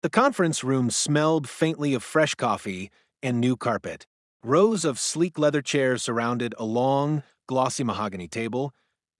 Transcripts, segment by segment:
The conference room smelled faintly of fresh coffee and new carpet. Rows of sleek leather chairs surrounded a long, glossy mahogany table,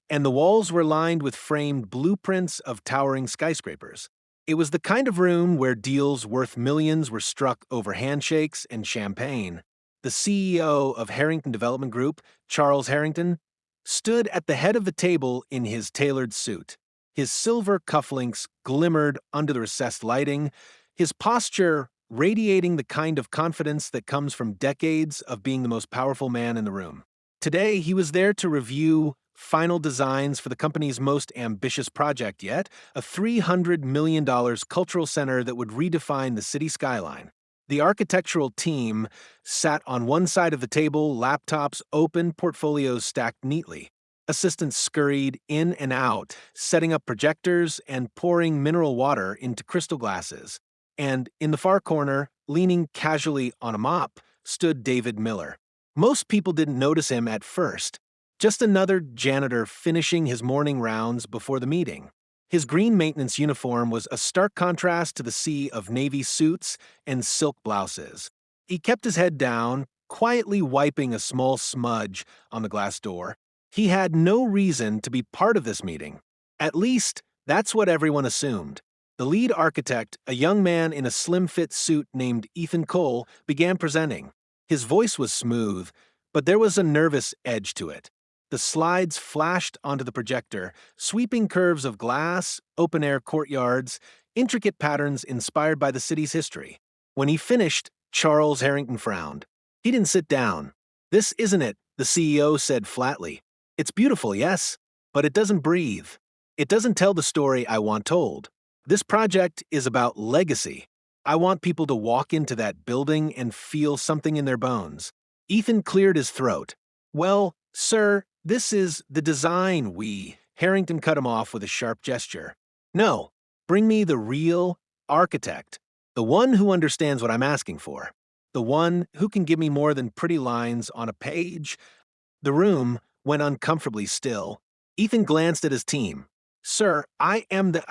and the walls were lined with framed blueprints of towering skyscrapers. It was the kind of room where deals worth millions were struck over handshakes and champagne. The CEO of Harrington Development Group, Charles Harrington, stood at the head of the table in his tailored suit. His silver cufflinks glimmered under the recessed lighting, his posture radiating the kind of confidence that comes from decades of being the most powerful man in the room. Today, he was there to review final designs for the company's most ambitious project yet, a $300 million cultural center that would redefine the city skyline. The architectural team sat on one side of the table, laptops open, portfolios stacked neatly. Assistants scurried in and out, setting up projectors and pouring mineral water into crystal glasses. And in the far corner, leaning casually on a mop, stood David Miller. Most people didn't notice him at first. Just another janitor finishing his morning rounds before the meeting. His green maintenance uniform was a stark contrast to the sea of navy suits and silk blouses. He kept his head down, quietly wiping a small smudge on the glass door. He had no reason to be part of this meeting. At least, that's what everyone assumed. The lead architect, a young man in a slim-fit suit named Ethan Cole, began presenting. His voice was smooth, but there was a nervous edge to it. The slides flashed onto the projector, sweeping curves of glass, open-air courtyards, intricate patterns inspired by the city's history. When he finished, Charles Harrington frowned. He didn't sit down. "This isn't it," the CEO said flatly. "It's beautiful, yes, but it doesn't breathe. It doesn't tell the story I want told. This project is about legacy. I want people to walk into that building and feel something in their bones." Ethan cleared his throat. "Well, sir, this is the design Harrington cut him off with a sharp gesture. "No, bring me the real architect. The one who understands what I'm asking for. The one who can give me more than pretty lines on a page." The room went uncomfortably still. Ethan glanced at his team. "Sir, I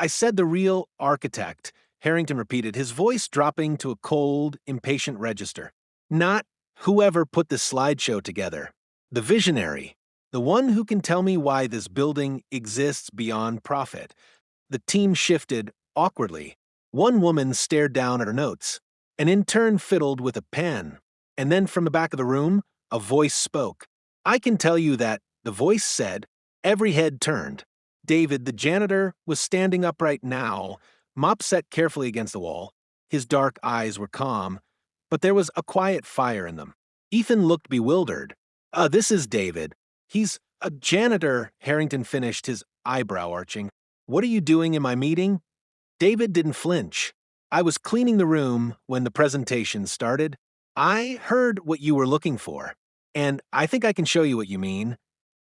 said the real architect," Harrington repeated, his voice dropping to a cold, impatient register. "Not whoever put this slideshow together. The visionary. The one who can tell me why this building exists beyond profit." The team shifted awkwardly. One woman stared down at her notes. An intern fiddled with a pen. And then from the back of the room, a voice spoke. "I can tell you that," the voice said. Every head turned. David, the janitor, was standing upright now, mop set carefully against the wall. His dark eyes were calm, but there was a quiet fire in them. Ethan looked bewildered. This is David. He's a janitor," Harrington finished, his eyebrow arching. "What are you doing in my meeting?" David didn't flinch. "I was cleaning the room when the presentation started. I heard what you were looking for, and I think I can show you what you mean."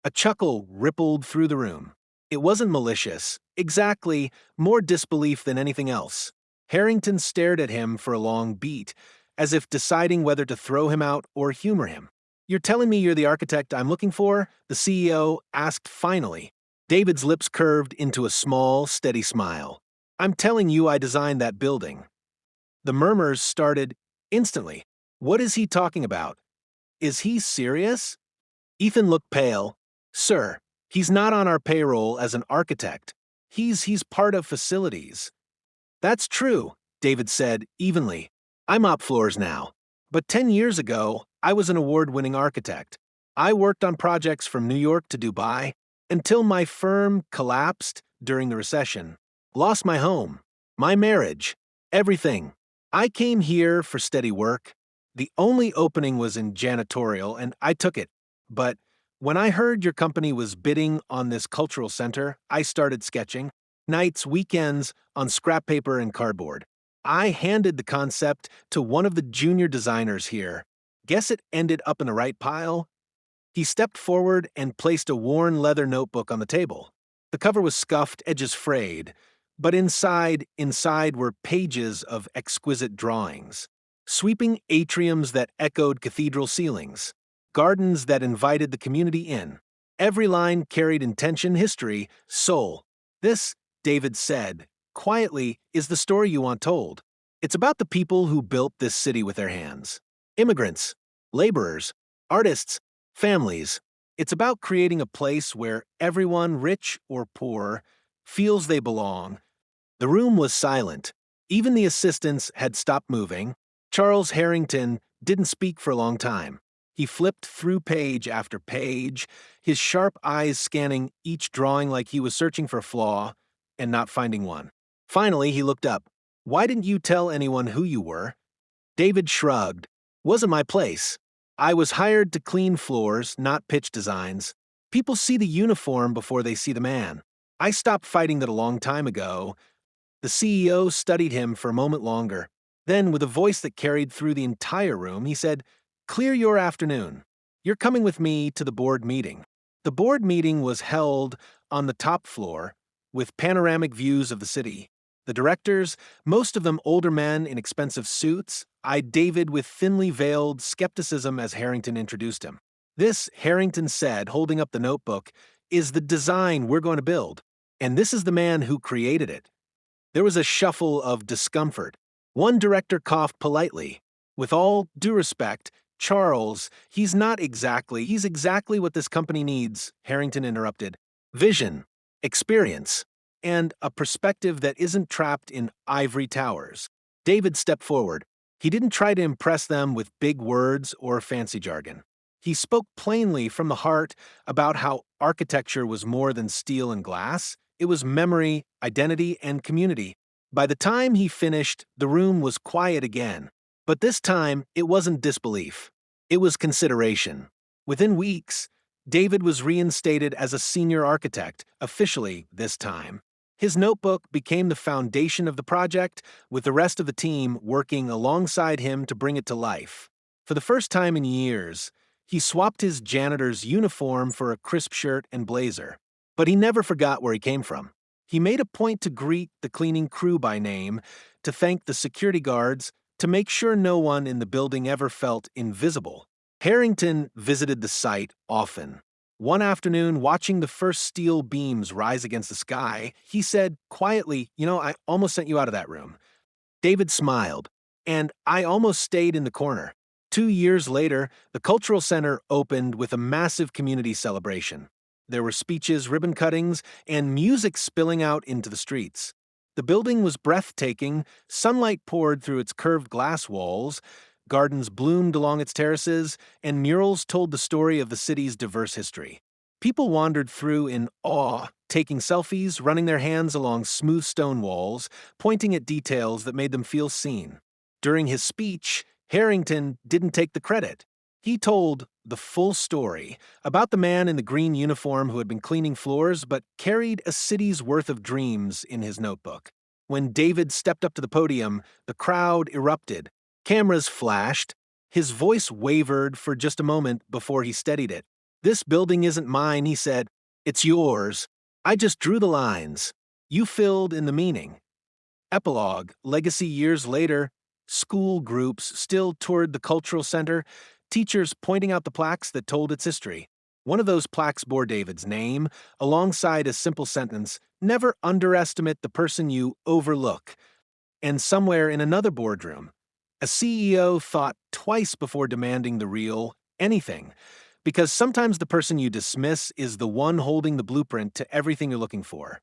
A chuckle rippled through the room. It wasn't malicious, exactly, more disbelief than anything else. Harrington stared at him for a long beat, as if deciding whether to throw him out or humor him. "You're telling me you're the architect I'm looking for?" the CEO asked finally. David's lips curved into a small, steady smile. "I'm telling you I designed that building." The murmurs started instantly. What is he talking about? Is he serious? Ethan looked pale. "Sir, he's not on our payroll as an architect. He's part of facilities." "That's true," David said evenly. "I mop floors now. But 10 years ago, I was an award-winning architect. I worked on projects from New York to Dubai until my firm collapsed during the recession. Lost my home, my marriage, everything. I came here for steady work. The only opening was in janitorial, and I took it. But when I heard your company was bidding on this cultural center, I started sketching. Nights, weekends, on scrap paper and cardboard. I handed the concept to one of the junior designers here. Guess it ended up in the right pile?" He stepped forward and placed a worn leather notebook on the table. The cover was scuffed, edges frayed, but inside were pages of exquisite drawings. Sweeping atriums that echoed cathedral ceilings. Gardens that invited the community in. Every line carried intention, history, soul. "This," David said, quietly, "is the story you want told. It's about the people who built this city with their hands. Immigrants, laborers, artists, families. It's about creating a place where everyone, rich or poor, feels they belong. The room was silent. Even the assistants had stopped moving. Charles Harrington didn't speak for a long time. He flipped through page after page, his sharp eyes scanning each drawing like he was searching for a flaw and not finding one. Finally, he looked up. "Why didn't you tell anyone who you were?" David shrugged. "Wasn't my place. I was hired to clean floors, not pitch designs. People see the uniform before they see the man. I stopped fighting that a long time ago." The CEO studied him for a moment longer. Then, with a voice that carried through the entire room, he said, "Clear your afternoon. You're coming with me to the board meeting." The board meeting was held on the top floor, with panoramic views of the city. The directors, most of them older men in expensive suits, eyed David with thinly veiled skepticism as Harrington introduced him. "This," Harrington said, holding up the notebook, "is the design we're going to build. And this is the man who created it." There was a shuffle of discomfort. One director coughed politely. "With all due respect, Charles, he's exactly what this company needs," Harrington interrupted. "Vision, experience, and a perspective that isn't trapped in ivory towers." David stepped forward. He didn't try to impress them with big words or fancy jargon. He spoke plainly from the heart about how architecture was more than steel and glass. It was memory, identity, and community. By the time he finished, the room was quiet again. But this time, it wasn't disbelief. It was consideration. Within weeks, David was reinstated as a senior architect, officially this time. His notebook became the foundation of the project, with the rest of the team working alongside him to bring it to life. For the first time in years, he swapped his janitor's uniform for a crisp shirt and blazer. But he never forgot where he came from. He made a point to greet the cleaning crew by name, to thank the security guards, to make sure no one in the building ever felt invisible. Harrington visited the site often. One afternoon, watching the first steel beams rise against the sky, he said quietly, "I almost sent you out of that room." David smiled, "And I almost stayed in the corner." 2 years later, the Cultural Center opened with a massive community celebration. There were speeches, ribbon cuttings, and music spilling out into the streets. The building was breathtaking, sunlight poured through its curved glass walls, gardens bloomed along its terraces, and murals told the story of the city's diverse history. People wandered through in awe, taking selfies, running their hands along smooth stone walls, pointing at details that made them feel seen. During his speech, Harrington didn't take the credit. He told the full story about the man in the green uniform who had been cleaning floors but carried a city's worth of dreams in his notebook. When David stepped up to the podium, the crowd erupted. Cameras flashed. His voice wavered for just a moment before he steadied it. "This building isn't mine," he said. "It's yours. I just drew the lines. You filled in the meaning." Epilogue, legacy years later, school groups still toured the Cultural Center, teachers pointing out the plaques that told its history. One of those plaques bore David's name, alongside a simple sentence, "Never underestimate the person you overlook." And somewhere in another boardroom, a CEO thought twice before demanding the real anything, because sometimes the person you dismiss is the one holding the blueprint to everything you're looking for.